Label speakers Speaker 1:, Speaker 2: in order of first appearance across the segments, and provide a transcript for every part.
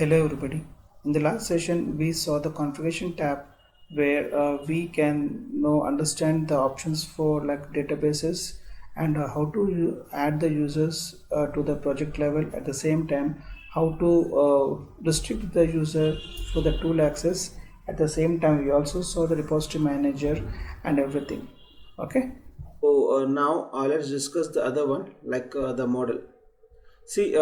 Speaker 1: Hello everybody. In the last session we saw the configuration tab where we can understand the options for like databases and how to add the users to the project level. At the same time, how to restrict the user for the tool access. At the same time, we also saw the repository manager and everything. Okay. So now let's discuss the other one, like the model. See,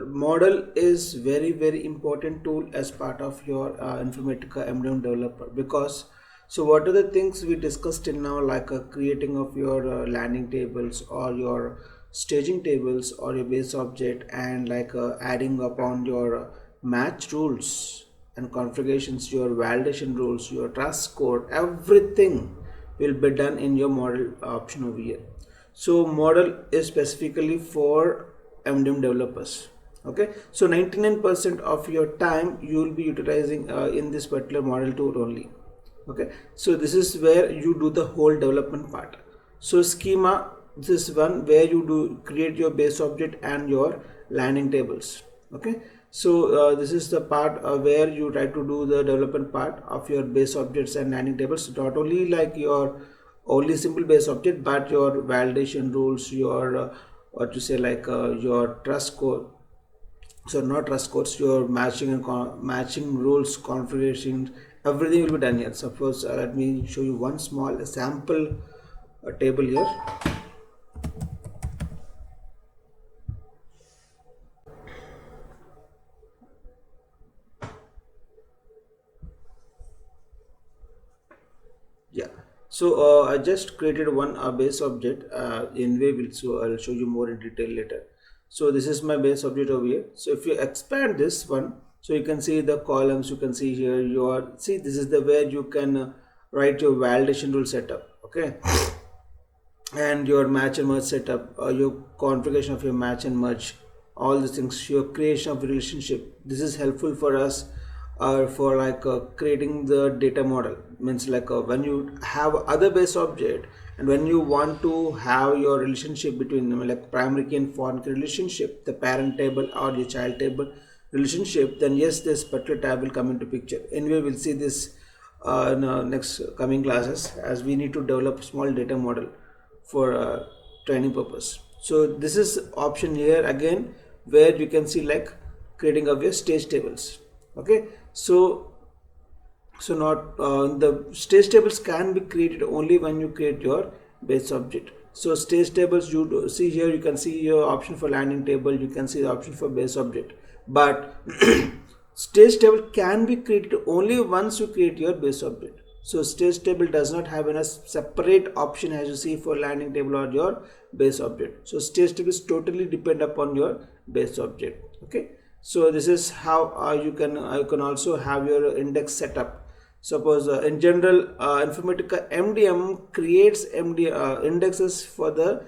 Speaker 1: model is very important tool as part of your Informatica MDM developer, because so what are the things we discussed till now, like creating of your landing tables or your staging tables or your base object, and like adding upon your match rules and configurations, your validation rules, your trust code, everything will be done in your model option over here. So model is specifically for MDM developers. Okay, so 99% of your time you will be utilizing in this particular model tool only. Okay, so this is where you do the whole development part. So schema, this is one where you do create your base object and your landing tables. Okay, so this is the part where you try to do the development part of your base objects and landing tables, not only like your only simple base object, but your validation rules, your what to say, like your trust code, so not trust codes, your matching and matching rules, configurations, everything will be done here. Suppose let me show you one small sample table here. Yeah, so I just created one base object in Wave, so I'll show you more in detail later. So this is my base object over here. So if you expand this one, so you can see the columns, you can see here your, see, this is the where you can write your validation rule setup. Okay, and your match and merge setup, your configuration of your match and merge, all these things, your creation of relationship. This is helpful for us for like creating the data model. Means like when you have other base object and when you want to have your relationship between them, like primary key and foreign key relationship, the parent table or your child table relationship, then yes, this particular tab will come into picture. Anyway, we'll see this in next coming classes, as we need to develop a small data model for training purpose. So this is option here again where you can see like creating of your stage tables. Okay, so not the stage tables can be created only when you create your base object. So stage tables, you see here, you can see your option for landing table, you can see the option for base object, but stage table can be created only once you create your base object. So stage table does not have a separate option as you see for landing table or your base object. So stage table is totally depend upon your base object. Okay, so this is how you can also have your index setup. Suppose in general Informatica MDM creates indexes for the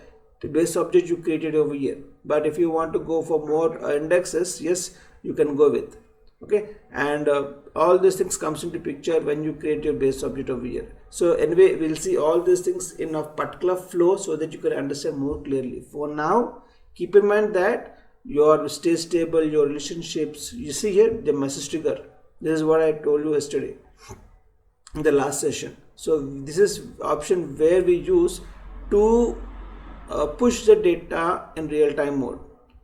Speaker 1: base object you created over here, but if you want to go for more indexes, yes, you can go with. Okay, and all these things comes into picture when you create your base object over here. So anyway, we'll see all these things in a particular flow so that you can understand more clearly. For now, keep in mind that your stage table, your relationships, you see here the message trigger. This is what I told you yesterday in the last session. So this is option where we use to push the data in real-time mode.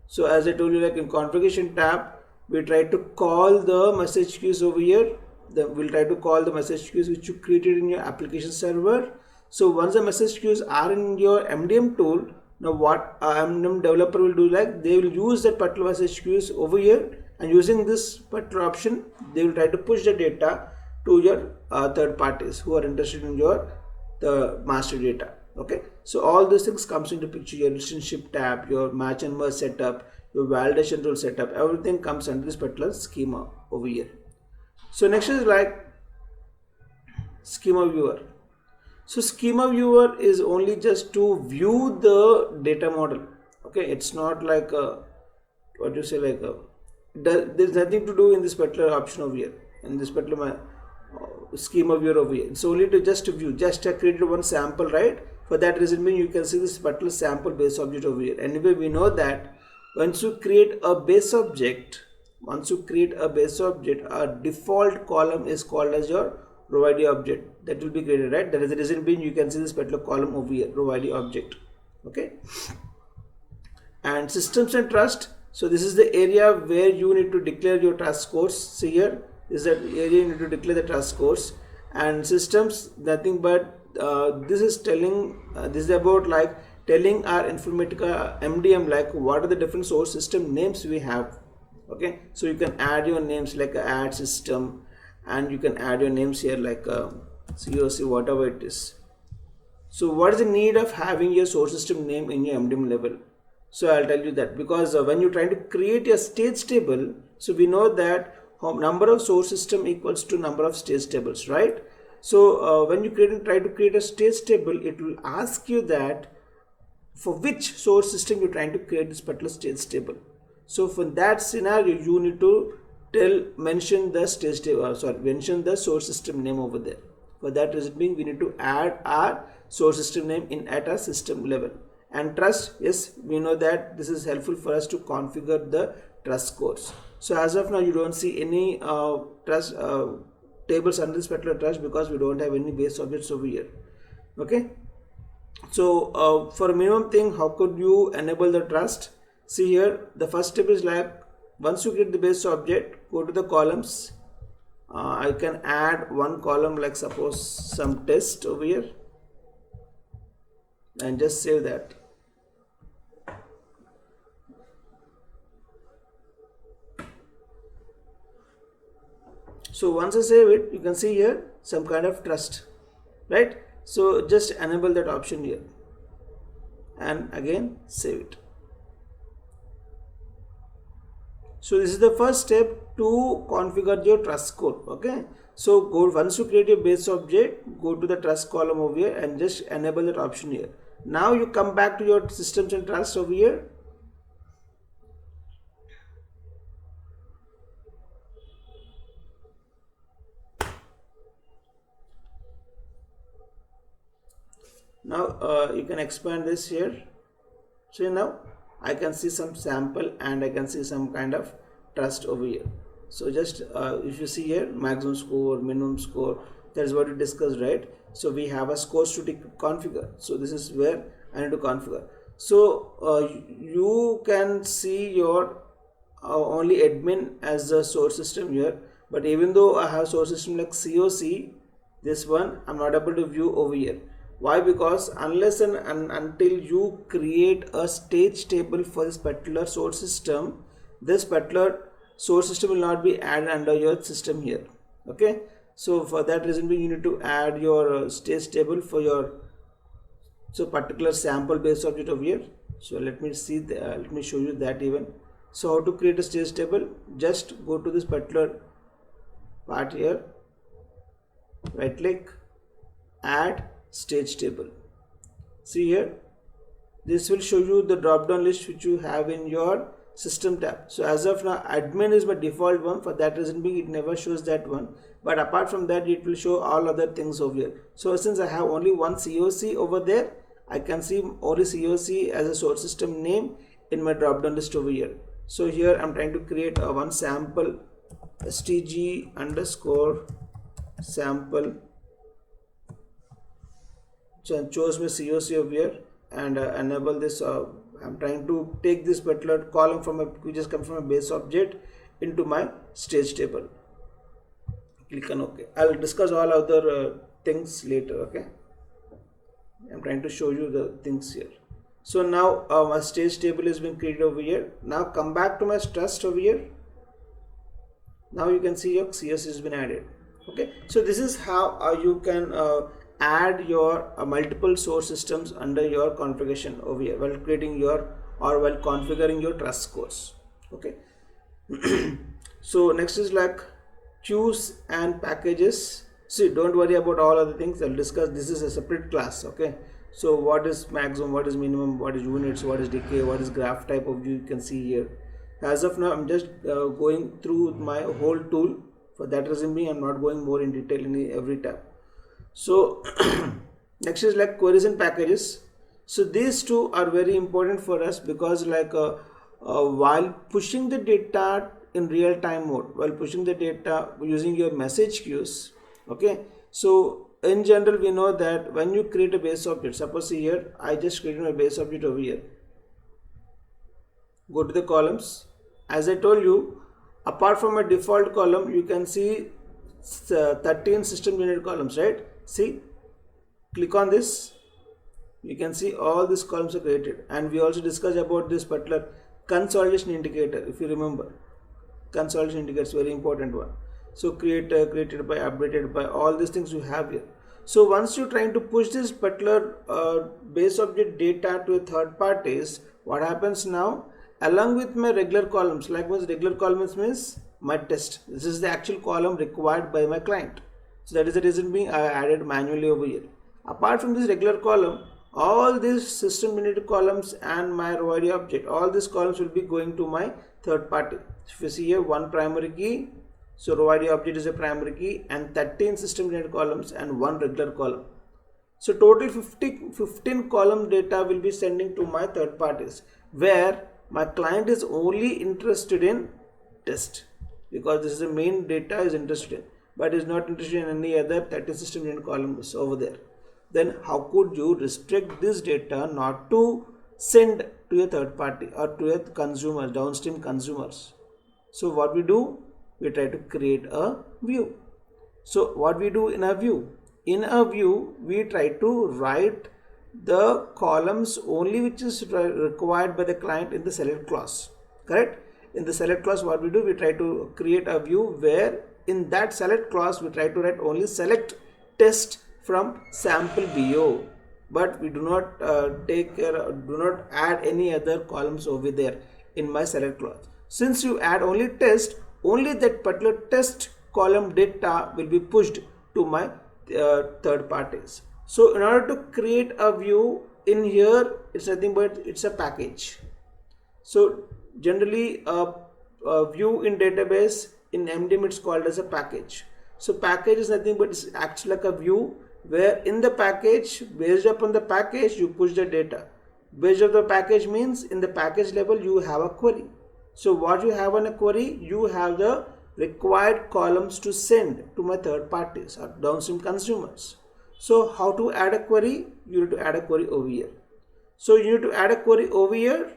Speaker 1: So as I told you, like in configuration tab, we try to call the message queues over here. Then we'll try to call the message queues which you created in your application server. So once the message queues are in your MDM tool, now what MDM developer will do, like they will use that particular message queues over here, and using this particular option, they will try to push the data to your third parties who are interested in your the master data. Okay, so all these things comes into picture. Your relationship tab, your match and merge setup, your validation rule setup, everything comes under this particular schema over here. So next is like schema viewer. So schema viewer is only just to view the data model. Okay, it's not like a, what you say, like a, there's nothing to do in this particular option over here, in this particular schema viewer over here. It's only to just view. Just I created one sample, right? For that reason, you can see this particular sample base object over here. Anyway, we know that once you create a base object, once you create a base object, a default column is called as your row ID object that will be created, right? That is the reason being you can see this particular column over here, row ID object. Okay. And systems and trust. So this is the area where you need to declare your trust scores. See here, this is that area you need to declare the trust scores. And systems, nothing but this is telling this is about like telling our Informatica MDM like what are the different source system names we have. Okay, so you can add your names like a add system, and you can add your names here like COC, whatever it is. So what is the need of having your source system name in your MDM level? So I'll tell you that, because when you're trying to create a stage table, so we know that number of source system equals to number of stage tables, right? So when you try to create a stage table, it will ask you that for which source system you're trying to create this particular stage table. So for that scenario, you need to mention the stage table, mention the source system name over there. For that reason being, we need to add our source system name in at a system level. And trust, yes, we know that this is helpful for us to configure the trust scores. So as of now, you don't see any trust tables under this particular trust because we don't have any base objects over here. Okay. So for a minimum thing, how could you enable the trust? See here, the first step is like once you get the base object, go to the columns. I can add one column like suppose some test over here and just save that. So once I save it, you can see here some kind of trust, right? So just enable that option here and again save it. So this is the first step to configure your trust score. Okay, so once you create your base object, go to the trust column over here and just enable that option here. Now you come back to your systems and trust over here. Now you can expand this here. So now I can see some sample and I can see some kind of trust over here. So just if you see here, maximum score, minimum score, that is what we discussed, right? So we have a scores to configure. So this is where I need to configure. So you can see your only admin as the source system here, but even though I have source system like COC, this one I'm not able to view over here. Why? Because unless and until you create a stage table for this particular source system, this particular source system will not be added under your system here. Okay, so for that reason you need to add your stage table for your particular sample base object over here. So let me see let me show you that even. So how to create a stage table? Just go to this particular part here, right click, add stage table. See here, this will show you the drop down list which you have in your system tab. So as of now, admin is by default one. For that reason being, it never shows that one, but apart from that it will show all other things over here. So since I have only one COC over there, I can see only COC as a source system name in my drop down list over here. So here I'm trying to create a one sample stg underscore sample. So I chose my COC over here and enable this. I'm trying to take this particular column from which has come from a base object into my stage table. Click on OK. I'll discuss all other things later. Okay, I'm trying to show you the things here. So now my stage table has been created over here. Now come back to my trust over here. Now you can see your COC has been added. Okay, so this is how you can add your multiple source systems under your configuration over here while creating your or while configuring your trust scores. Okay. So next is like queues and packages. See, don't worry about all other things. I'll discuss. This is a separate class. Okay, so what is maximum, what is minimum, what is units, what is decay, what is graph type of view, you can see here. As of now, I'm just going through my whole tool. For that reason being, I'm not going more in detail in every tab. So next is like queries and packages. So these two are very important for us because like while pushing the data in real time mode while pushing the data using your message queues. Okay, so in general we know that when you create a base object, suppose here I just created my base object over here. Go to the columns. As I told you, apart from a default column, you can see 13 system unit columns, right? See, click on this. You can see all these columns are created, and we also discussed about this particular consolidation indicator. If you remember, consolidation indicator is very important one. So created by, updated by, all these things you have here. So once you're trying to push this particular base object data to a third parties, what happens now? Along with my regular columns, likewise regular columns means my test. This is the actual column required by my client. So that is the reason being I added manually over here. Apart from this regular column, all these system unit columns and my row ID object, all these columns will be going to my third party. So if you see here, one primary key, so row ID object is a primary key, and 13 system unit columns and one regular column. So total 15 column data will be sending to my third parties, where my client is only interested in test, because this is the main data is interested in, but is not interested in any other 30 system unit columns over there. Then how could you restrict this data not to send to a third party or to a consumer, downstream consumers? So what we do, we try to create a view. So what we do in a view? In a view, we try to write the columns only which is required by the client in the select clause. Correct? In the select clause, what we do, we try to create a view where in that select clause we try to write only select test from sample BO, but we do not do not add any other columns over there in my select clause. Since you add only test, only that particular test column data will be pushed to my third parties. So in order to create a view in here, it's nothing but it's a package. So generally a view in database in MDM it's called as a package. So package is nothing but it acts like a view where in the package, based upon the package you push the data. Based on the package means in the package level you have a query. So what you have on a query, you have the required columns to send to my third parties or downstream consumers. So how to add a query? You need to add a query over here. So you need to add a query over here,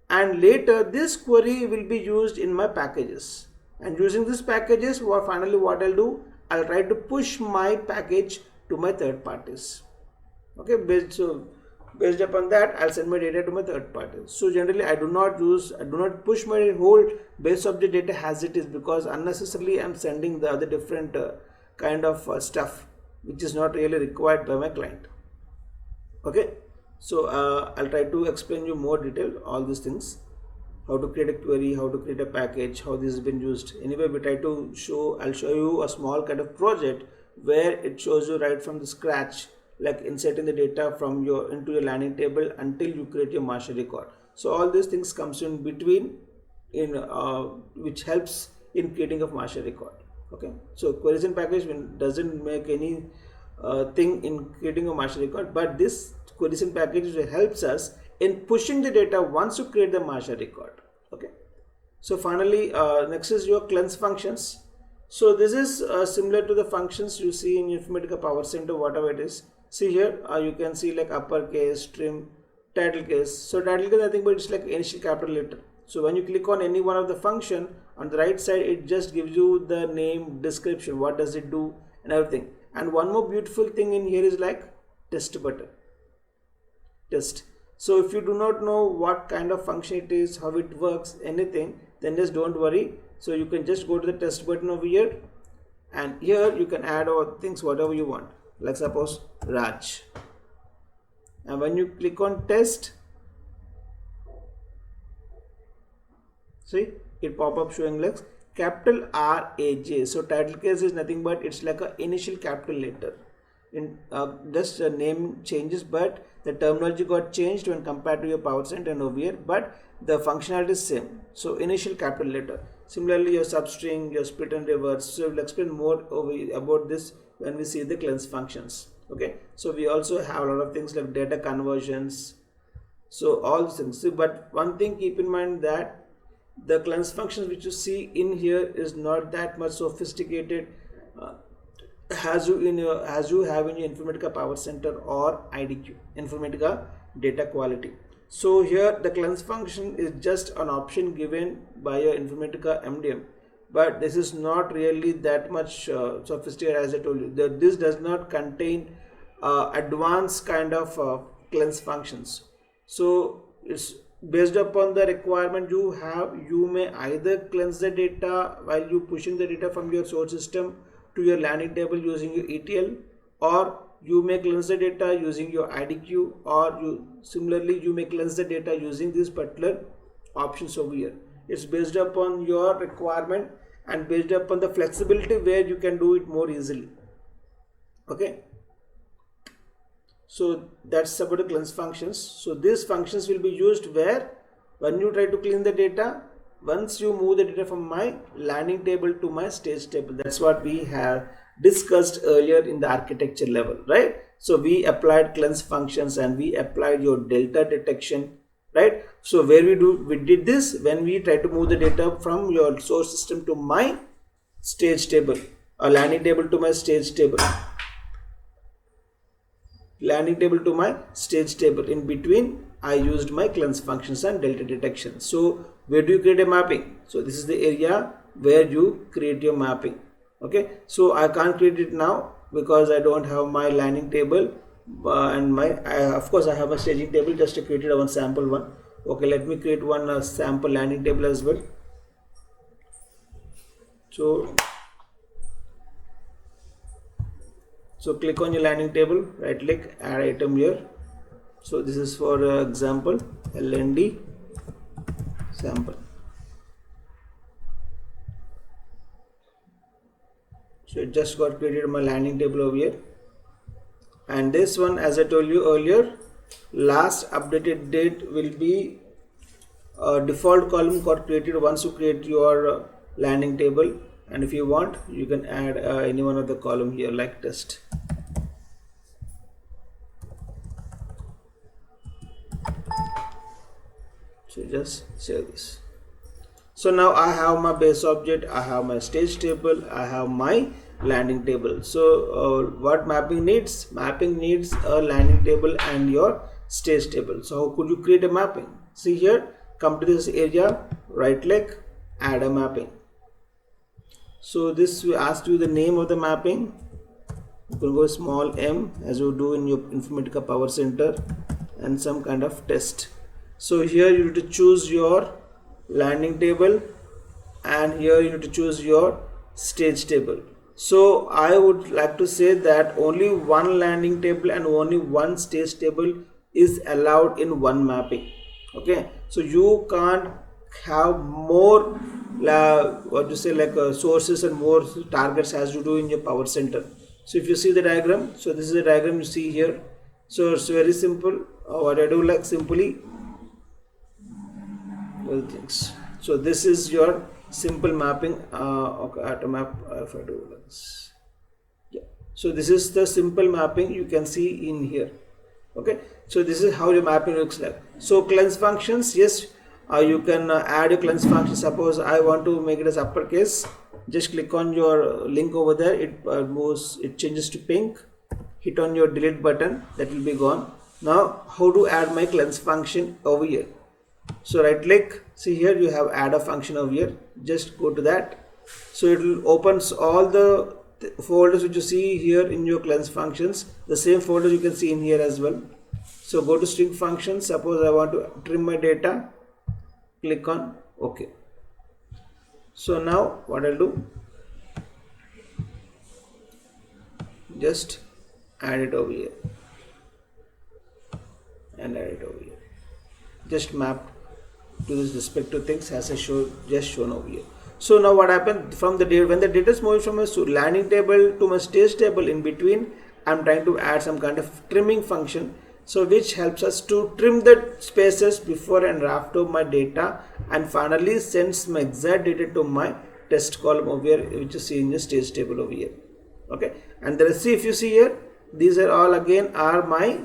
Speaker 1: and later this query will be used in my packages. And using these packages, finally what I'll do, I'll try to push my package to my third parties. Okay, based upon that, I'll send my data to my third parties. So generally I do not push my whole base object data as it is, because unnecessarily I'm sending the other different kind of stuff which is not really required by my client. Okay, so I'll try to explain you more detail all these things, how to create a query, how to create a package, how this has been used. Anyway, we try to I'll show you a small kind of project where it shows you right from the scratch, like inserting the data from into your landing table until you create your master record. So all these things comes in between which helps in creating a master record. Okay, so queries and package doesn't make any thing in creating a master record, but this queries and packages helps us in pushing the data once you create the master record. Okay, so finally next is your cleanse functions. So this is similar to the functions you see in Informatica Power Center, whatever it is. See here you can see like uppercase, trim, title case. So title case nothing but it's like initial capital letter. So when you click on any one of the function, on the right side it just gives you the name, description, what does it do and everything. And one more beautiful thing in here is like test button, test. So if you do not know what kind of function it is, how it works, anything, then just don't worry. So you can just go to the test button over here, and here you can add all things whatever you want, like suppose Raj, and when you click on test, see it pop up showing like capital RAJ. So title case is nothing but it's like a initial capital letter. In just name changes, but the terminology got changed when compared to your Power Center and over here, but the functionality is same. So initial capital letter. Similarly your substring, your split and reverse. So we'll explain more about this when we see the cleanse functions. Okay, so we also have a lot of things like data conversions, so all these things. But one thing keep in mind that the cleanse functions which you see in here is not that much sophisticated uh, as you have in your Informatica Power Center or IDQ, Informatica Data Quality. So here the cleanse function is just an option given by your Informatica MDM, but this is not really that much sophisticated. As I told you, that this does not contain advanced kind of cleanse functions. So it's based upon the requirement you have. You may either cleanse the data while you pushing the data from your source system to your landing table using your ETL, or you may cleanse the data using your IDQ, or you may cleanse the data using these particular options over here. It's based upon your requirement and based upon the flexibility where you can do it more easily. Okay, so that's about the cleanse functions. So these functions will be used where when you try to clean the data, once you move the data from my landing table to my stage table. That's what we have discussed earlier in the architecture level, right? So we applied cleanse functions and we applied your delta detection, right? So where we did this when we try to move the data from your source system to my stage table, or landing table to my stage table, landing table to my stage table. In between I used my cleanse functions and delta detection. So where do you create a mapping? So this is the area where you create your mapping. Okay, so I can't create it now because I don't have my landing table and of course I have a staging table, just to create one sample one. Okay, let me create one sample landing table as well. So click on your landing table, right click, add item here. So this is for example LND sample. So it just got created my landing table over here, and this one, as I told you earlier, last updated date will be a default column got created once you create your landing table, and if you want you can add any one of the column here like test. So just save this. So now I have my base object, I have my stage table, I have my landing table. So what mapping needs? Mapping needs a landing table and your stage table. So how could you create a mapping? See here, come to this area, right click, add a mapping. So this will ask you the name of the mapping. You can go small m as you do in your Informatica Power Center, and some kind of test. So here you need to choose your landing table, and here you need to choose your stage table. So I would like to say that only one landing table and only one stage table is allowed in one mapping. Okay, so you can't have more sources and more targets as you do in your Power Center. So if you see the diagram, so this is the diagram you see here. So it's very simple. What I do, like simply things. So this is your simple mapping. Okay, auto map. If I do like this, yeah. So this is the simple mapping you can see in here. Okay, so this is how your mapping looks like. So cleanse functions, yes, you can add a cleanse function. Suppose I want to make it as uppercase. Just click on your link over there. It moves. It changes to pink. Hit on your delete button. That will be gone. Now, how to add my cleanse function over here? So right click, see here you have add a function over here, just go to that. So it will opens all the folders which you see here in your cleanse functions. The same folders you can see in here as well. So go to string functions. Suppose I want to trim my data, click on OK. So now what I'll do, just add it over here and add it over here. Just map to this respective things as I just shown over here. So now what happened from the data, when the data is moving from a landing table to my stage table, in between I'm trying to add some kind of trimming function, so which helps us to trim the spaces before and after my data, and finally sends my exact data to my test column over here, which you see in the stage table over here. Okay, and then see, if you see here, these are all again are my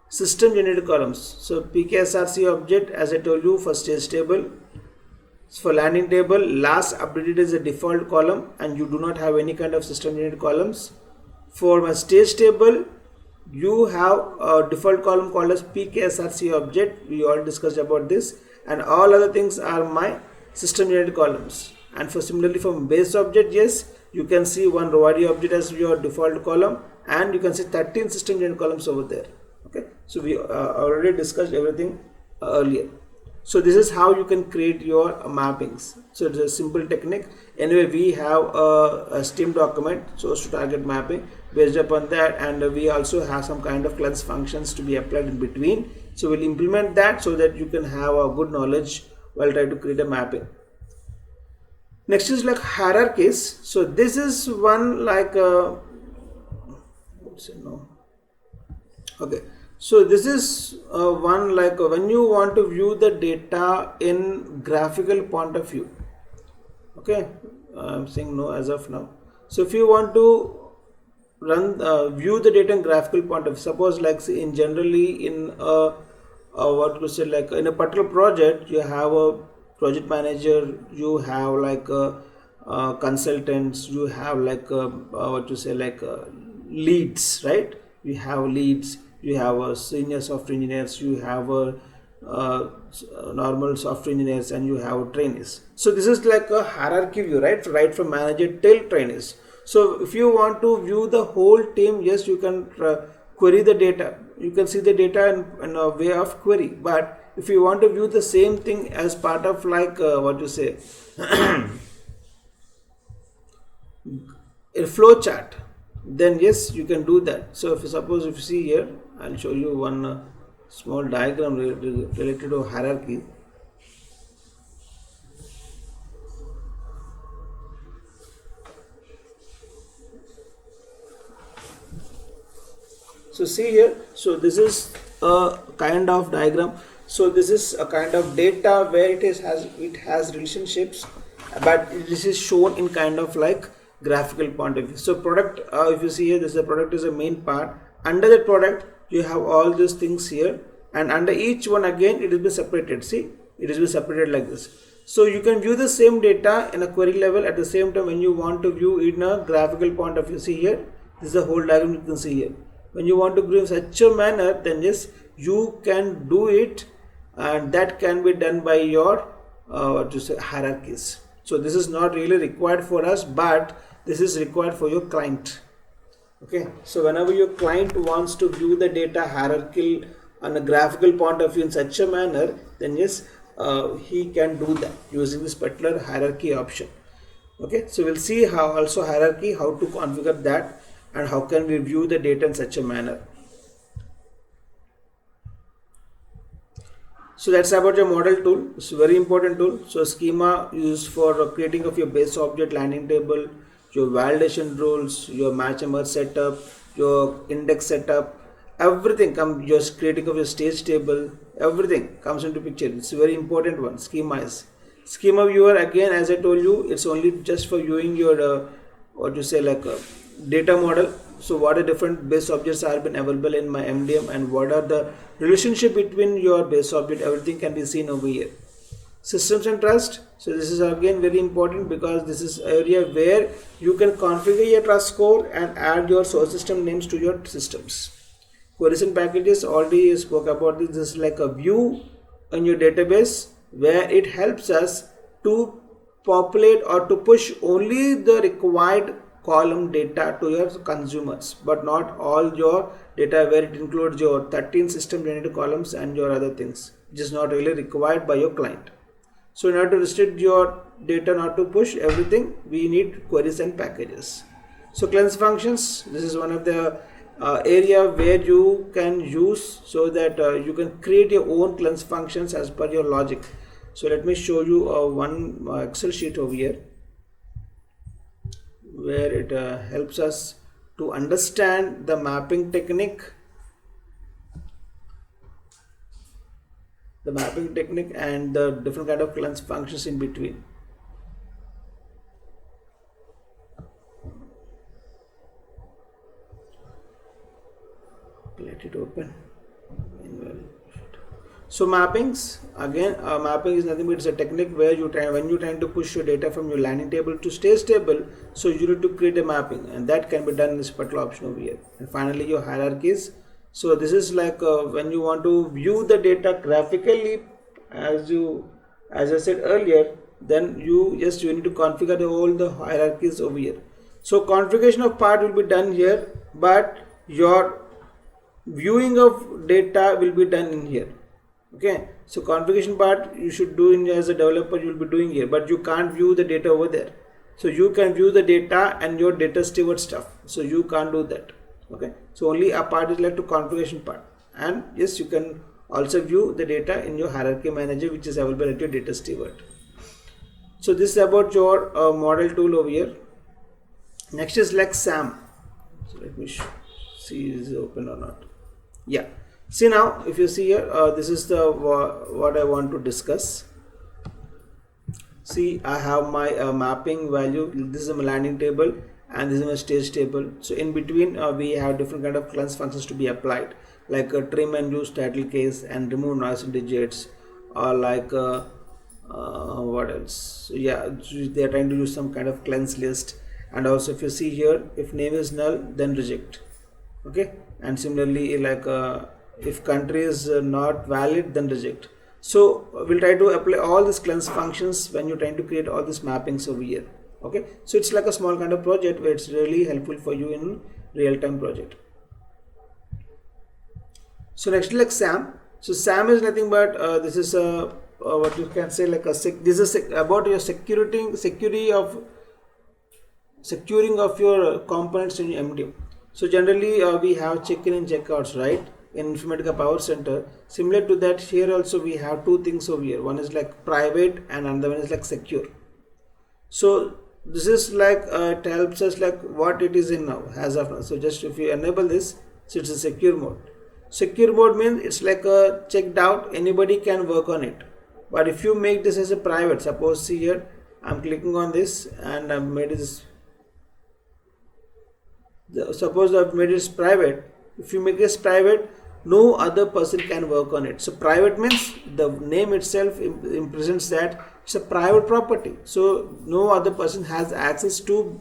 Speaker 1: system generated columns. So PKSRC object, as I told you, for stage table, So for landing table, last updated is a default column and you do not have any kind of system generated columns. For my stage table, you have a default column called as PKSRC object. We all discussed about this, and all other things are my system generated columns. And for similarly for base object, yes, you can see one row ID object as your default column, and you can see 13 system generated columns over there. Okay, so we already discussed everything earlier. So this is how you can create your mappings. So it's a simple technique. Anyway, we have a Steam document source to target mapping based upon that, and we also have some kind of cleanse functions to be applied in between. So we'll implement that so that you can have a good knowledge while trying to create a mapping. Next is like hierarchies. So this is one like okay. So this is one like when you want to view the data in graphical point of view. Okay, I'm saying no as of now. So if you want to view the data in graphical point of view, suppose like say in generally in what to say, like in a particular project, you have a project manager, you have like consultants, you have like what to say, like leads, right? You have leads, you have senior software engineers, you have normal software engineers, and you have trainees. So this is like a hierarchy view, right from manager till trainees. So if you want to view the whole team, yes, you can query the data. You can see the data in a way of query. But if you want to view the same thing as part of like what you say a flow chart, then yes, you can do that. So if you see here, I'll show you one small diagram related to hierarchy. So see here, so this is a kind of diagram. So this is a kind of data where it has relationships, but this is shown in kind of like graphical point of view. So product, if you see here, this is the product is a main part. Under the product, you have all these things here, and under each one again it is been separated. See, it is been separated like this. So you can view the same data in a query level at the same time when you want to view in a graphical point of view. See here, this is the whole diagram you can see here. When you want to view in such a manner, then yes, you can do it, and that can be done by your hierarchies. So this is not really required for us, but this is required for your client. Okay, so whenever your client wants to view the data hierarchical on a graphical point of view in such a manner, then yes, he can do that using this particular hierarchy option. Okay, so we'll see how also hierarchy, how to configure that, and how can we view the data in such a manner. So that's about your model tool. It's a very important tool. So schema used for creating of your base object, landing table, your validation rules, your match and merge setup, your index setup, everything comes, your creating of your stage table, everything comes into picture. It's a very important one. Schema is. Schema viewer, again, as I told you, it's only just for viewing your data model. So what are different base objects are been available in my MDM, and what are the relationship between your base object, everything can be seen over here. Systems and trust. So this is again very important because this is area where you can configure your trust score and add your source system names to your systems. Queries and packages, already spoke about this. This is like a view in your database where it helps us to populate or to push only the required column data to your consumers, but not all your data, where it includes your 13 system generated columns and your other things, which is not really required by your client. So in order to restrict your data, not to push everything, we need queries and packages. So cleanse functions, this is one of the area where you can use so that you can create your own cleanse functions as per your logic. So let me show you one Excel sheet over here where it helps us to understand the mapping technique, and the different kind of cleanse functions in between. Let it open. So mappings, again, mapping is nothing but it's a technique where when you're trying to push your data from your landing table to stage table, so you need to create a mapping, and that can be done in this particular option over here. And finally, your hierarchies. So this is like when you want to view the data graphically, as I said earlier, then you need to configure all the hierarchies over here. So configuration of part will be done here, but your viewing of data will be done in here. Okay, so configuration part you should do in as a developer, you will be doing here, but you can't view the data over there. So you can view the data and your data steward stuff, so you can't do that. Okay, so only a part is left to configuration part, and yes, you can also view the data in your hierarchy manager, which is available at your data steward. So this is about your model tool over here. Next is like SAM. So let me see is it open or not. Yeah. See now, if you see here, this is the what I want to discuss. See, I have my mapping value. This is my landing table, and this is my stage table. So in between, we have different kind of cleanse functions to be applied, like trim and use title case and remove noise and digits, or like what else? So yeah, they are trying to use some kind of cleanse list. And also, if you see here, if name is null, then reject. Okay, and similarly, like if country is not valid, then reject. So we'll try to apply all these cleanse functions when you're trying to create all these mappings over here. Okay, so it's like a small kind of project where it's really helpful for you in real-time project. So next, like SAM. So SAM is nothing but this is a what you can say like this is about your securing of your components in MDM. So generally we have check-in and checkouts, right, in Informatica Power Center. Similar to that, here also we have two things over here. One is like private and another one is like secure. So this is like it helps us like what it is in now as of now. So just if you enable this, so it's a secure mode. Secure mode means it's like a checked out, anybody can work on it. But if you make this as a private, suppose see here, I'm clicking on this and I've made this. Suppose I've made it private. If you make this private, no other person can work on it. So private means the name itself represents that it's a private property. So no other person has access to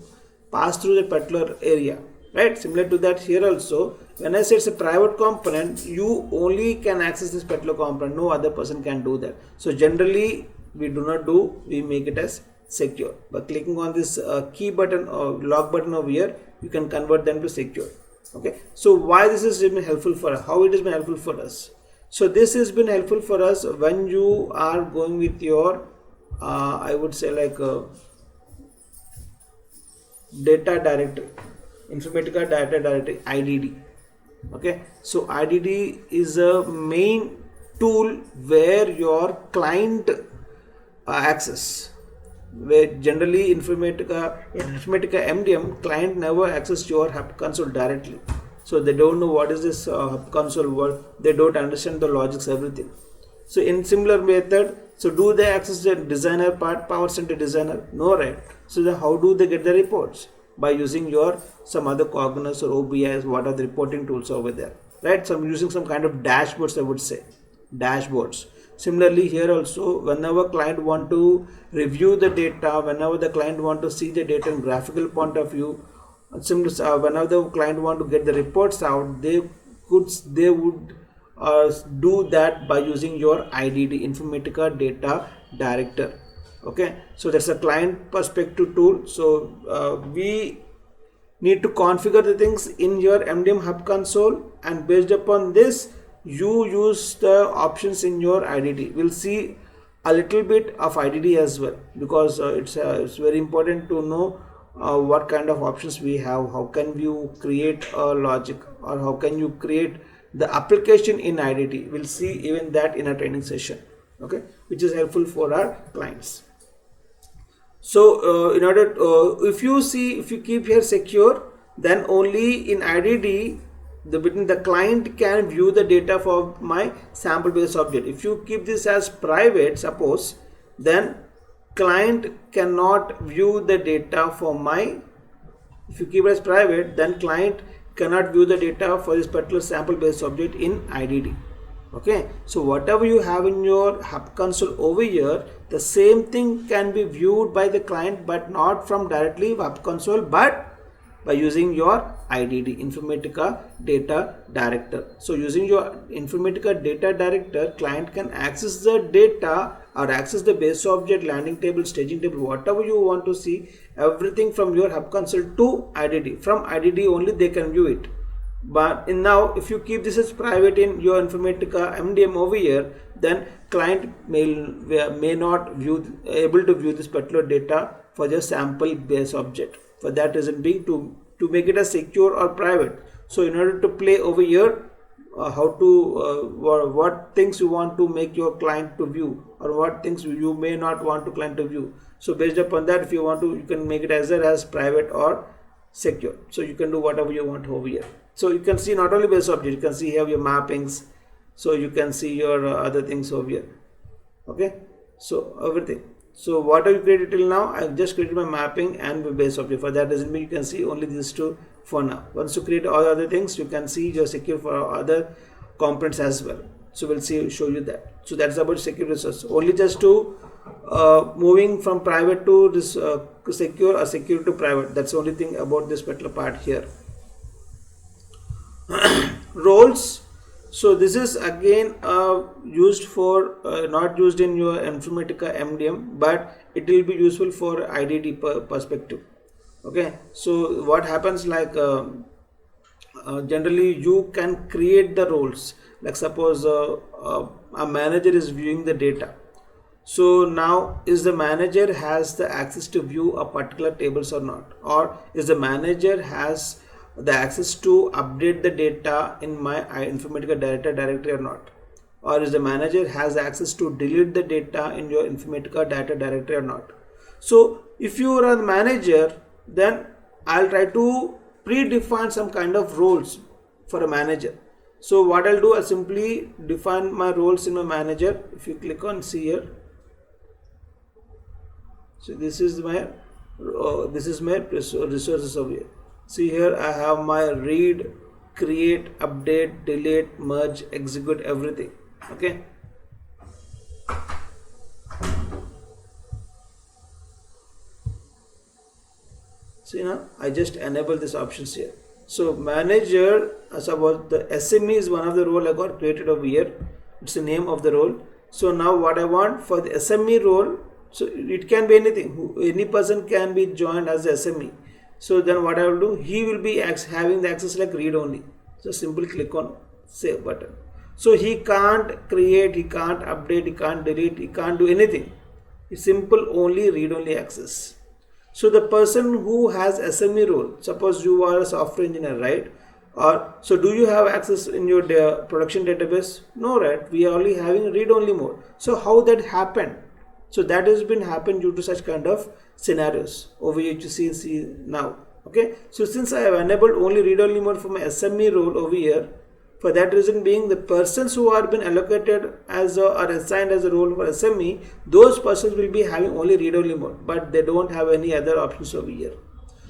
Speaker 1: pass through that particular area. Right? Similar to that here also, when I say it's a private component, you only can access this particular component. No other person can do that. So generally we do not do, we make it as secure. By clicking on this key button or lock button over here, you can convert them to secure. Okay, so why this has been helpful for us, how it has been helpful for us. So this has been helpful for us when you are going with your I would say like data directory, Informatica data directory, IDD. Okay, so IDD is a main tool where your client access, where generally Informatica MDM client never access your hub console directly. So they don't know what is this hub console, what they don't understand the logics, everything. So in similar method, so do they access the designer part, Power Center designer? No, right? So how do they get the reports? By using your some other Cognos or OBIs, what are the reporting tools over there, right? So I'm using some kind of dashboards, I would say, dashboards. Similarly here also, whenever client want to review the data, whenever the client want to see the data in graphical point of view, whenever the client want to get the reports out, they would do that by using your IDD, Informatica Data Director. Okay, so that's a client perspective tool. So we need to configure the things in your MDM Hub console, and based upon this you use the options in your IDD. We'll see a little bit of IDD as well, because it's very important to know what kind of options we have, how can you create a logic, or how can you create the application in IDD. We'll see even that in a training session, okay, which is helpful for our clients. So in order if you keep here secure, then only in IDD the client can view the data for my sample based object. If you keep this as private, suppose, then client cannot view the data for my, if you keep it as private, then client cannot view the data for this particular sample based object in IDD. Okay, so whatever you have in your hub console over here, the same thing can be viewed by the client, but not from directly hub console, but by using your IDD, Informatica Data Director. So using your Informatica Data Director, client can access the data or access the base object, landing table, staging table, whatever you want to see, everything from your hub console to IDD. From IDD only they can view it. But now if you keep this as private in your Informatica MDM over here, then client may not able to view this particular data for the sample base object. For that reason being, to make it as secure or private. So in order to play over here, what things you want to make your client to view, or what things you may not want to client to view. So based upon that, if you want to, you can make it either as private or secure. So you can do whatever you want over here. So you can see not only base object, you can see here your mappings. So you can see your other things over here. Okay, so everything. So what have you created till now? I just created my mapping and my base object. For that reason, you can see only these two for now. Once you create all other things, you can see your secure for other components as well. So we'll show you that. So that's about secure resource. Only just to moving from private to this secure or secure to private. That's the only thing about this particular part here. Roles. So this is again used for not used in your Informatica MDM, but it will be useful for IDD perspective. Okay, so what happens, like generally you can create the roles. Like suppose a manager is viewing the data. So now, is the manager has the access to view a particular tables or not, or is the manager has the access to update the data in my Informatica Data Directory or not, or is the manager has access to delete the data in your Informatica Data Directory or not. So if you are the manager, then I'll try to predefine some kind of roles for a manager. So what I'll do, I simply define my roles in my manager. If you click on see here, so this is my resources over here. See here, I have my read, create, update, delete, merge, execute, everything. Okay. See now, I just enable these options here. So manager, suppose the SME is one of the role I got created over here. It's the name of the role. So now what I want for the SME role, so it can be anything. Any person can be joined as the SME. So then what I will do, he will be having the access like read only. So simply click on save button. So he can't create, he can't update, he can't delete, he can't do anything. It's simple only read only access. So the person who has SME role, suppose you are a software engineer, right? Or so do you have access in your production database? No, right? We are only having read only mode. So how that happened? So that has been happened due to such kind of scenarios over here to see now. Okay, so since I have enabled only read only mode for my SME role over here, for that reason being, the persons who are been allocated as or assigned as a role for SME, those persons will be having only read only mode, but they don't have any other options over here.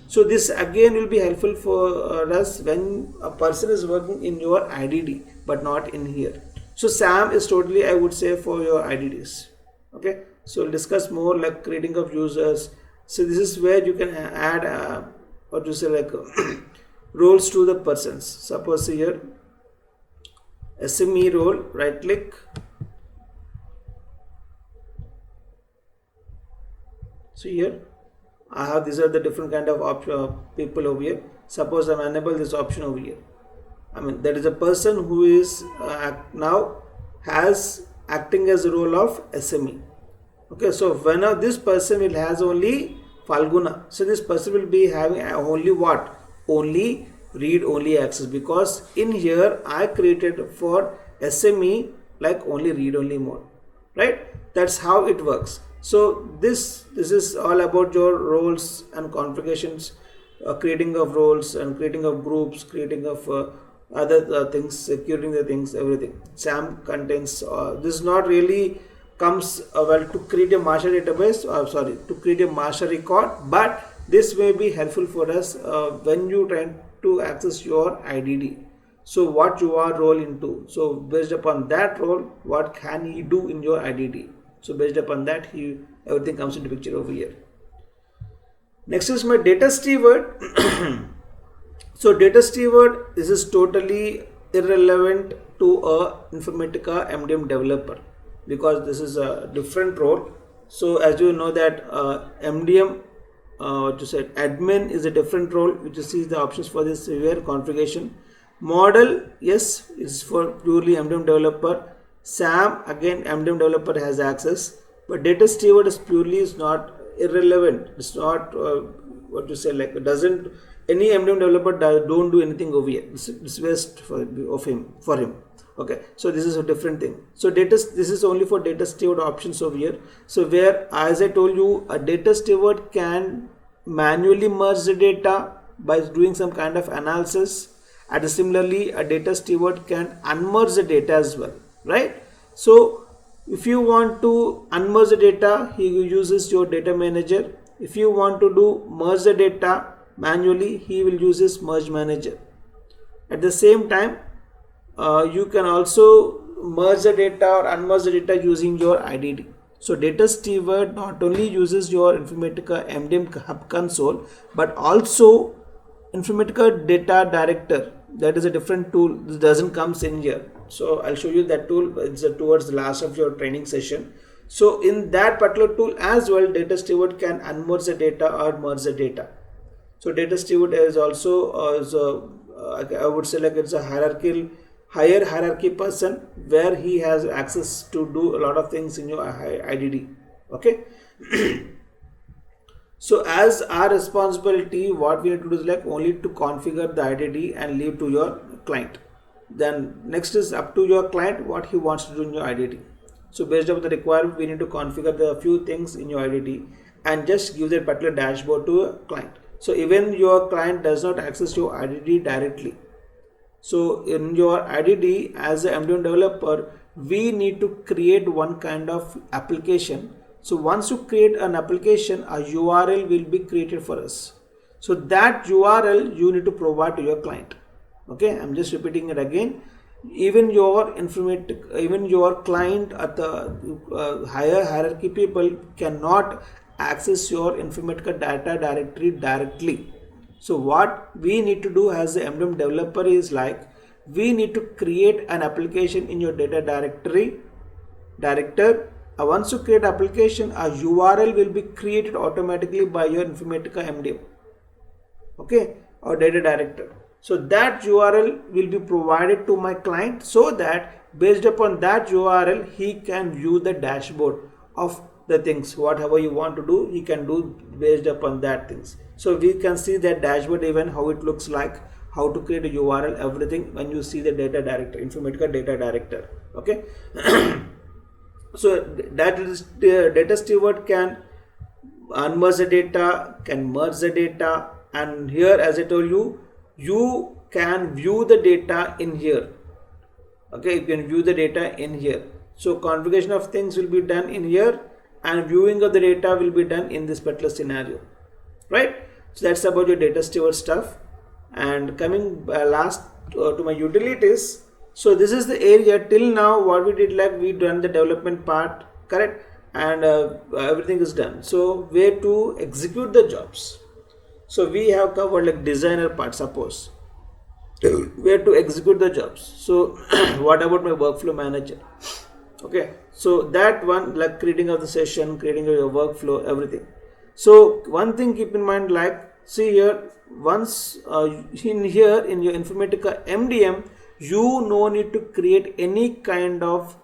Speaker 1: So this again will be helpful for us when a person is working in your IDD but not in here. So SAM is totally, I would say, for your IDDs. Okay, so we'll discuss more like creating of users. So this is where you can add what to say, like roles to the persons. Suppose here SME role, right click, so here I have, these are the different kind of people over here. Suppose I enable this option over here. I mean, that is a person who is now has acting as a role of SME. Okay, so when this person will has only Falguna, so this person will be having only what? Only read only access, because in here I created for SME like only read only mode, right? That's how it works. So this is all about your roles and configurations, creating of roles and creating of groups, creating of other things, securing the things, everything. SAM contains this is not really comes well to create a master database, to create a master record, but this may be helpful for us when you try to access your IDD. So what you are role into. So based upon that role, what can he do in your IDD? So based upon that, everything comes into picture over here. Next is my data steward. So data steward, this is totally irrelevant to a Informatica MDM developer because this is a different role. So as you know that MDM, admin is a different role, which you see the options for this severe configuration. Model, yes, is for purely MDM developer. SAM, again MDM developer has access, but data steward is purely is not irrelevant. It's not it doesn't, any MDM developer don't do anything over here. It's waste for him. Okay, so this is a different thing. So this is only for data steward options over here. So where, as I told you, a data steward can manually merge the data by doing some kind of analysis, and similarly a data steward can unmerge the data as well, right? So if you want to unmerge the data, he uses your data manager. If you want to do merge the data manually, he will use his merge manager. At the same time, you can also merge the data or unmerge the data using your IDD. So data steward not only uses your Informatica MDM Hub console, but also Informatica data director. That is a different tool. This doesn't come in here. So I'll show you that tool. It's towards the last of your training session. So in that particular tool as well, data steward can unmerge the data or merge the data. So data steward is also I would say like it's a higher hierarchy person where he has access to do a lot of things in your IDD. Okay. So as our responsibility, what we need to do is like only to configure the IDD and leave to your client. Then next is up to your client what he wants to do in your IDD. So based on the requirement, we need to configure the few things in your IDD and just give that particular dashboard to a client. So even your client does not access your IDD directly. So in your IDD as a MDM developer, we need to create one kind of application. So once you create an application, a URL will be created for us. So that URL you need to provide to your client. Okay, I'm just repeating it again. Even your client at the higher hierarchy people cannot access your Informatica data directory directly. So what we need to do as the MDM developer is like, we need to create an application in your data director. Once you create application, a URL will be created automatically by your Informatica MDM, okay, or data director. So that URL will be provided to my client, so that based upon that URL he can view the dashboard of the things, whatever you want to do, he can do based upon that things. So we can see that dashboard, even how it looks like, how to create a URL, everything when you see the data director, Informatica data director. Okay. So that is the data steward can unmerge the data, can merge the data, and here as I told you, you can view the data in here. Okay, you can view the data in here. So configuration of things will be done in here and viewing of the data will be done in this particular scenario, right? So that's about your data steward stuff. And coming last to my utilities. So this is the area till now what we did, like we done the development part, correct, and everything is done. So where to execute the jobs. So we have covered like designer part, suppose where to execute the jobs. So what about my workflow manager? Okay, so that one, like creating of the session, creating of your workflow, everything. So one thing keep in mind, like see here, once in your Informatica MDM, you no need to create any kind of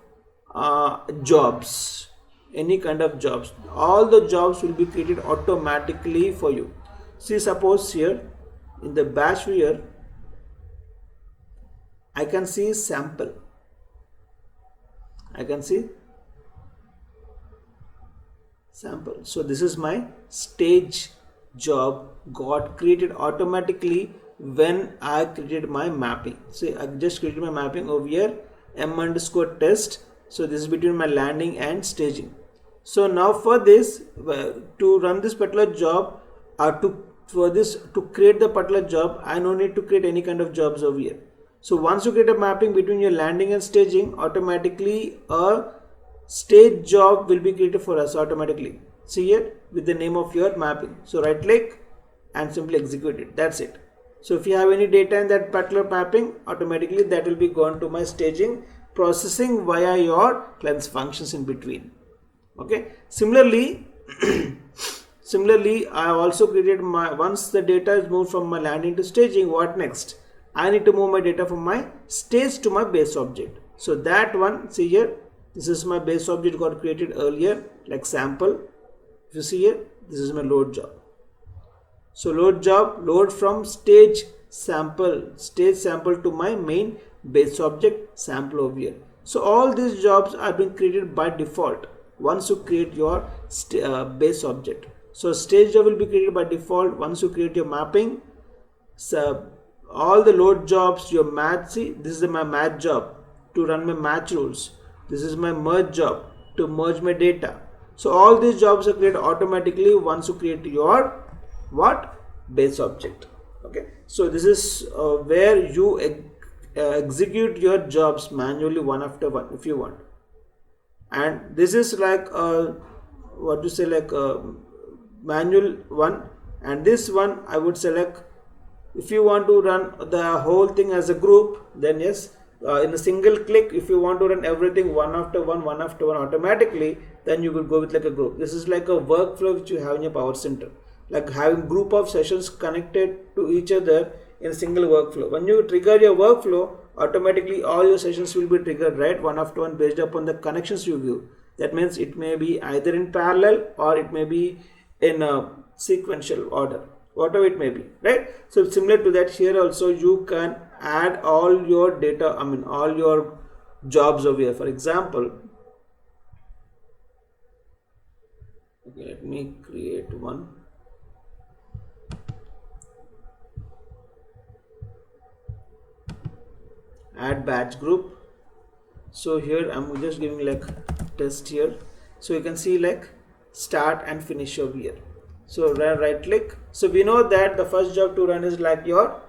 Speaker 1: jobs, all the jobs will be created automatically for you. See, suppose here in the batch viewer, I can see sample, so this is my stage job got created automatically when I created my mapping. See, I just created my mapping over here, m_test. So this is between my landing and staging. So now for this, to run this particular job, or to create the particular job, I no need to create any kind of jobs over here. So once you create a mapping between your landing and staging, automatically a stage job will be created for us automatically. See here with the name of your mapping. So right click and simply execute it. That's it. So if you have any data in that particular mapping, automatically that will be gone to my staging processing via your cleanse functions in between. Okay. Similarly, I have also created my, once the data is moved from my landing to staging, what next? I need to move my data from my stage to my base object. So that one, see here, this is my base object got created earlier, like sample. If you see here, this is my load job. So load job, load from stage sample to my main base object sample over here. So all these jobs are being created by default once you create your base object. So stage job will be created by default once you create your mapping. So all the load jobs, your match, see this is my match job to run my match rules. This is my merge job to merge my data. So all these jobs are created automatically once you create your base object. Okay, so this is where you execute your jobs manually one after one if you want. And this is like what to say, like manual one, and this one I would select. If you want to run the whole thing as a group, then yes, in a single click, if you want to run everything one after one automatically, then you could go with like a group. This is like a workflow which you have in your Power Center, like having group of sessions connected to each other in a single workflow. When you trigger your workflow, automatically all your sessions will be triggered, right, one after one based upon the connections you give. That means it may be either in parallel or it may be in a sequential order, whatever it may be, right? So similar to that, here also you can add all your data, all your jobs over here. For example, okay, let me create one. Add batch group. So here I'm just giving like test here, so you can see like start and finish over here. So right click. So we know that the first job to run is like your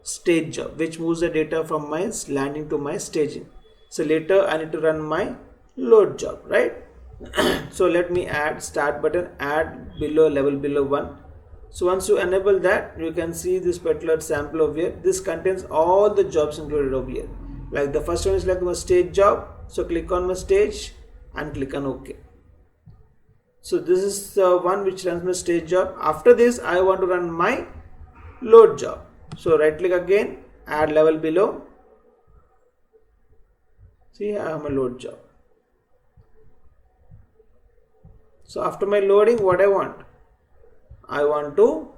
Speaker 1: stage job, which moves the data from my landing to my staging. So later I need to run my load job, right? So let me add start button, add below level below 1. So once you enable that, you can see this particular sample over here. This contains all the jobs included over here. Like the first one is like my stage job. So click on my stage and click on OK. So this is the one which runs my stage job. After this, I want to run my load job. So right click again, add level below. See, I have my load job. So after my loading, what I want to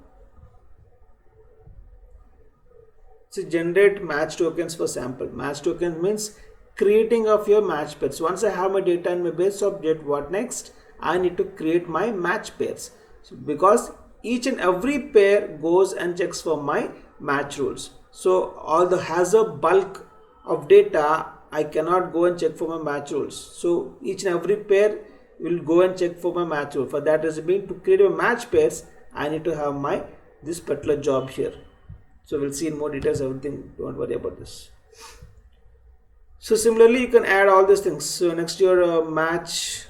Speaker 1: generate match tokens for sample. Match tokens means creating of your match pairs. Once I have my data in my base object, what next? I need to create my match pairs. So because each and every pair goes and checks for my match rules. So all the has a bulk of data, I cannot go and check for my match rules. So each and every pair will go and check for my match rule. For that reason, to create a match pairs, I need to have my this particular job here. So we'll see in more details everything. Don't worry about this. So similarly, you can add all these things. So next your match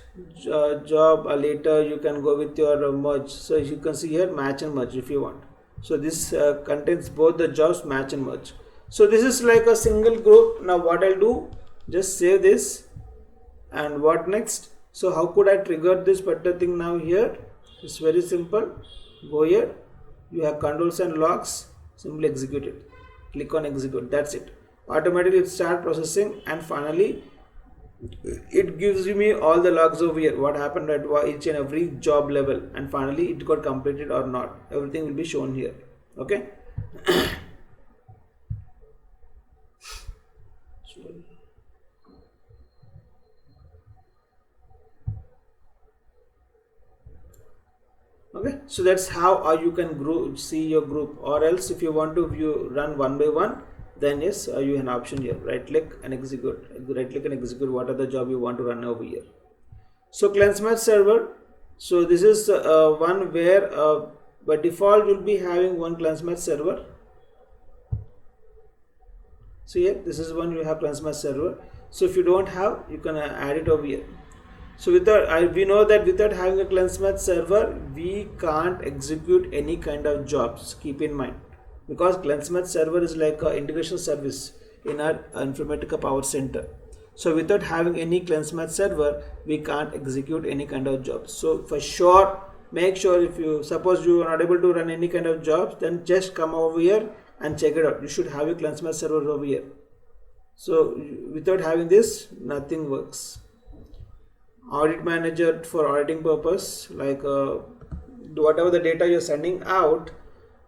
Speaker 1: job, later you can go with your merge. So you can see here match and merge if you want. So this contains both the jobs match and merge. So this is like a single group. Now what I'll do, just save this, and what next? So how could I trigger this particular thing now here? It's very simple. Go here, you have controls and logs, simply execute it. Click on execute, that's it. Automatically it start processing, and finally it gives me all the logs over here, what happened at each and every job level, and finally it got completed or not. Everything will be shown here. Okay. Okay, so that's how you can see your group, or else if you want to view run one by one, then yes, you have an option here, right click and execute. Right click and execute what are the job you want to run over here. So cleanse match server, so this is one where by default you'll be having one cleanse match server. So here, this is one you have cleanse match server. So if you don't have, you can add it over here. So we know that without having a cleanse match server, we can't execute any kind of jobs. Keep in mind, because cleanse match server is like an integration service in our Informatica Power Center. So without having any cleanse match server, we can't execute any kind of jobs. So for sure, make sure if you suppose you are not able to run any kind of jobs, then just come over here and check it out. You should have a cleanse match server over here. So without having this, nothing works. Audit Manager for auditing purpose, like whatever the data you're sending out,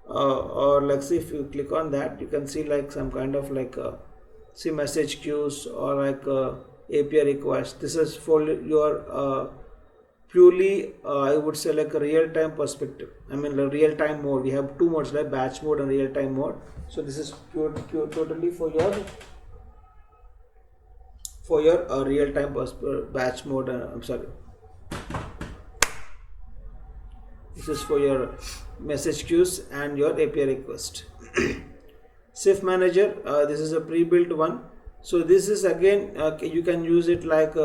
Speaker 1: or like see if you click on that, you can see like some kind of like see message queues or like API request. This is for your purely I would say like a real-time perspective. I mean the real-time mode. We have two modes, like batch mode and real-time mode. So this is pure totally for your real-time batch mode. I'm sorry, this is for your message queues and your API request. Shift Manager, this is a pre-built one. So this is again you can use it like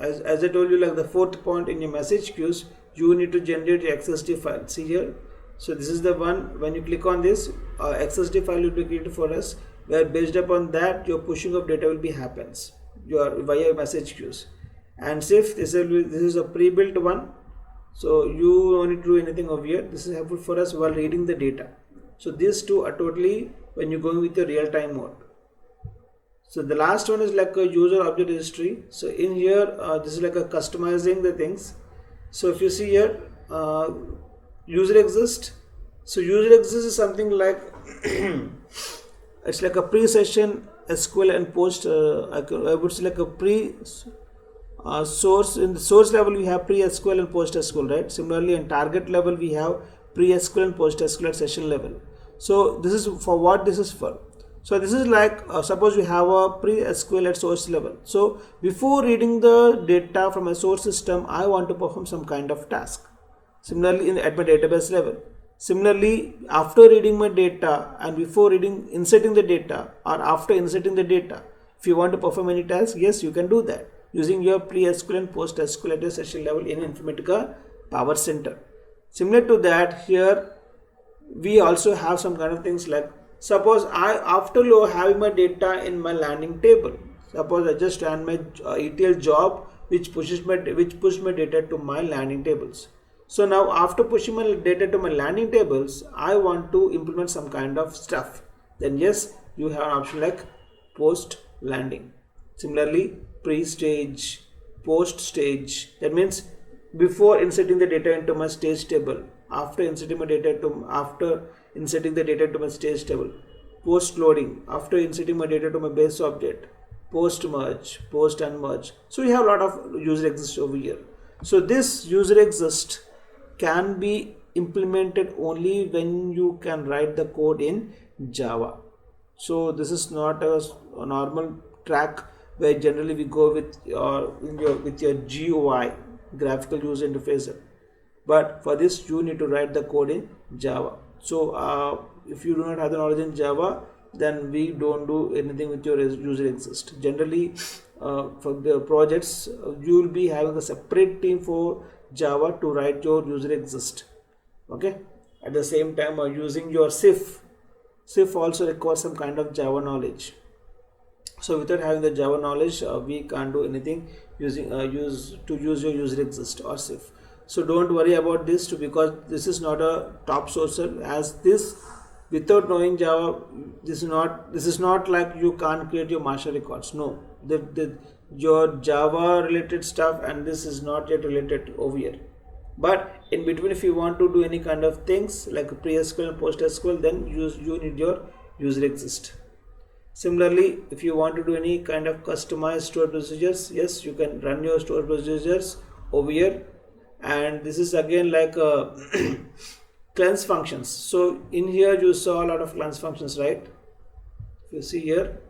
Speaker 1: as I told you, like the fourth point in your message queues, you need to generate your XSD file. See here, so this is the one. When you click on this, XSD file will be created for us, where based upon that your pushing of data will be happens via message queues. And Shift, this is a pre-built one, so you don't need to do anything over here. This is helpful for us while reading the data. So these two are totally when you're going with your real-time mode. So the last one is like a user object registry. So in here, this is like a customizing the things. So if you see here, user exist. So user exist is something like it's like a pre-session SQL and post. I would say like a source. In the source level we have pre-SQL and post-SQL, right? Similarly in target level we have pre-SQL and post-SQL at session level. So this is for what this is for. So this is like suppose we have a pre-SQL at source level. So before reading the data from a source system, I want to perform some kind of task. Similarly at my database level. Similarly, after reading my data and before inserting the data, or after inserting the data, if you want to perform any task, yes, you can do that using your pre-SQL and post-SQL at a session level in Informatica Power Center. Similar to that, here we also have some kind of things like, suppose after having my data in my landing table, suppose I just ran my ETL job which pushed my data to my landing tables. So now after pushing my data to my landing tables, I want to implement some kind of stuff. Then yes, you have an option like post landing. Similarly, pre-stage, post-stage. That means before inserting the data into my stage table, after inserting the data into my stage table, post-loading, after inserting my data to my base object, post-merge, post-unmerge. So we have a lot of user exist over here. So this user exist can be implemented only when you can write the code in Java. So this is not a normal track where generally we go with your GUI, graphical user interface. But for this you need to write the code in Java. So if you do not have the knowledge in Java, then we don't do anything with your user exist. Generally for the projects, you will be having a separate team for Java to write your user exist. Okay, at the same time using your SIF also requires some kind of Java knowledge. So without having the Java knowledge, we can't do anything using use your user exist or SIF. So don't worry about this too, because this is not a top sourcer. As this, without knowing Java, this is not like you can't create your master records. No, your Java related stuff and this is not yet related over here. But in between, if you want to do any kind of things like pre-SQL and post-SQL, then you need your user exist. Similarly, if you want to do any kind of customized stored procedures, yes, you can run your stored procedures over here. And this is again like cleanse functions. So in here you saw a lot of cleanse functions, right? If you see here,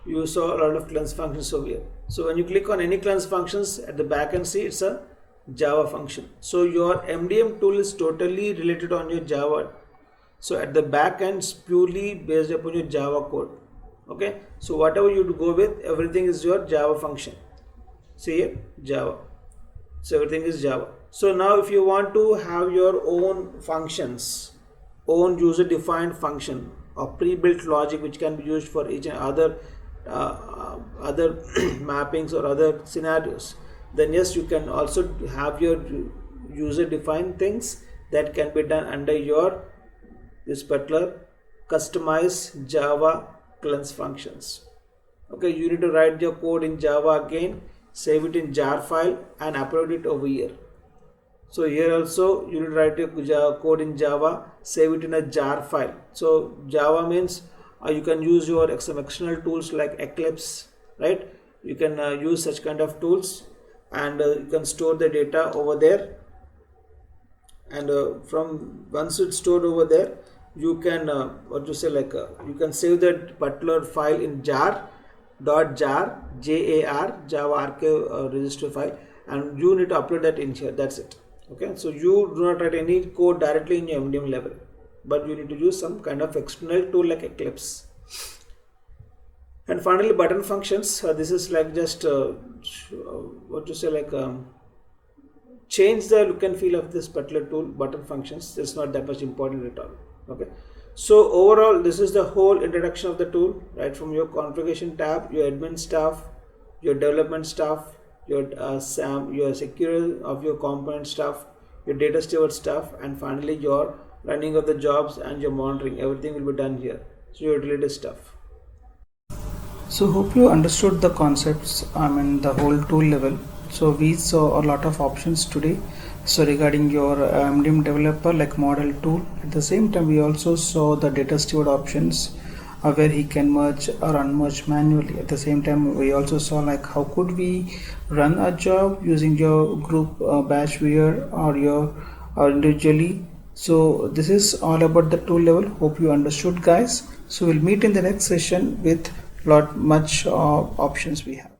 Speaker 1: you saw a lot of cleanse functions over here. So when you click on any cleanse functions at the back end, see it's a Java function. So your MDM tool is totally related on your Java. So at the back end, it's purely based upon your Java code. Okay, so whatever you go with, everything is your Java function. See here, Java. So everything is Java. So now if you want to have your own functions, own user defined function or pre-built logic which can be used for each and other mappings or other scenarios, then yes, you can also have your user defined things that can be done under your this particular customized Java cleanse functions. Okay, you need to write your code in Java again, save it in jar file and upload it over here. So here also you need to write your code in Java, save it in a jar file. So Java means you can use your some external tools like Eclipse, right? You can use such kind of tools, and you can store the data over there, and from once it's stored over there, you can you can save that particular file in jar Java archive register file, and you need to upload that in here. That's it. Okay, so you do not write any code directly in your MDM level, but you need to use some kind of external tool like Eclipse. And finally, button functions. This is like just change the look and feel of this particular tool. Button functions, it's not that much important at all. Okay, so overall this is the whole introduction of the tool, right from your configuration tab, your admin stuff, your development stuff, your your security of your component stuff, your data steward stuff, and finally your running of the jobs and your monitoring. Everything will be done here. So your related stuff.
Speaker 2: So hope you understood the concepts, the whole tool level. So we saw a lot of options today. So regarding your MDM developer like model tool, at the same time we also saw the data steward options where he can merge or unmerge manually. At the same time we also saw like how could we run a job using your group batch viewer or your individually. So this is all about the tool level. Hope you understood, guys. So we'll meet in the next session with much options we have.